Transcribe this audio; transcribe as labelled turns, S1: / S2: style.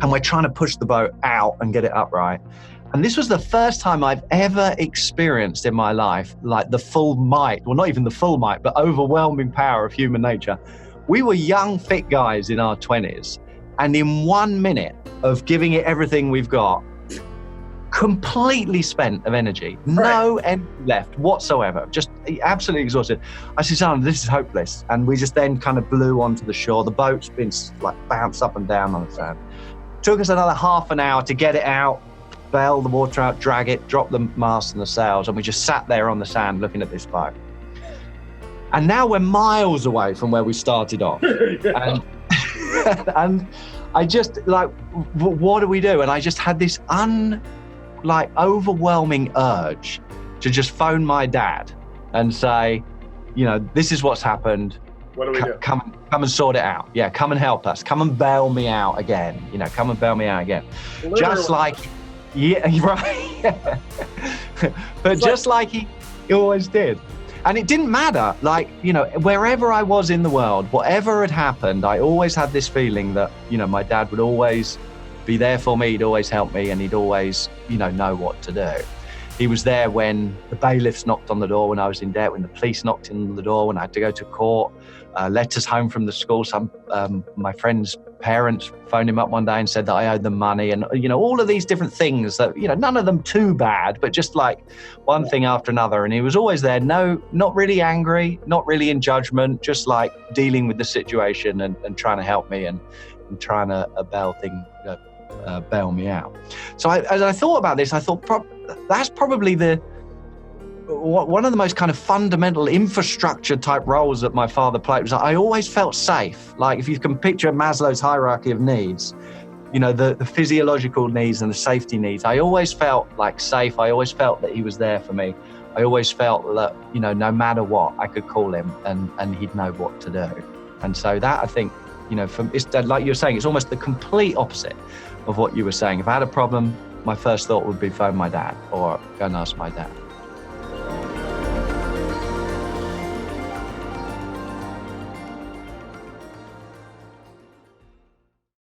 S1: and we're trying to push the boat out and get it upright. And this was the first time I've ever experienced in my life, like the full might, well, not even the full might, but overwhelming power of human nature. We were young, fit guys in our 20s. And in 1 minute of giving it everything we've got, completely spent of energy, no energy left whatsoever, just absolutely exhausted. I said, "Son, this is hopeless." And we just then kind of blew onto the shore. The boat's been like bounced up and down on the sand. Took us another half an hour to get it out, bail the water out, drag it, drop the mast and the sails, and we just sat there on the sand looking at this boat. And now we're miles away from where we started off. And I just like, what do we do? And I just had this overwhelming urge to just phone my dad and say, this is what's happened.
S2: What do we do?
S1: Come and sort it out. Yeah, come and help us. Come and bail me out again. Come and bail me out again.
S2: Literally.
S1: Just like, yeah, right. But just like he always did. And it didn't matter, wherever I was in the world, whatever had happened, I always had this feeling that, my dad would always be there for me, he'd always help me, and he'd always, know what to do. He was there when the bailiffs knocked on the door when I was in debt, when the police knocked on the door, when I had to go to court, letters home from the school. Some my friends' parents phoned him up one day and said that I owed them money, and all of these different things that none of them too bad, but just like one thing after another. And he was always there, not really angry, not really in judgment, just like dealing with the situation and trying to help me and trying to bail me out. So as I thought about this, I thought that's probably one of the most kind of fundamental infrastructure type roles that my father played. Was I always felt safe. Like if you can picture Maslow's hierarchy of needs, the physiological needs and the safety needs, I always felt like safe. I always felt that he was there for me. I always felt that, no matter what, I could call him and he'd know what to do. And so that, I think, it's like you're saying, it's almost the complete opposite of what you were saying. If I had a problem, my first thought would be phone my dad or go and ask my dad.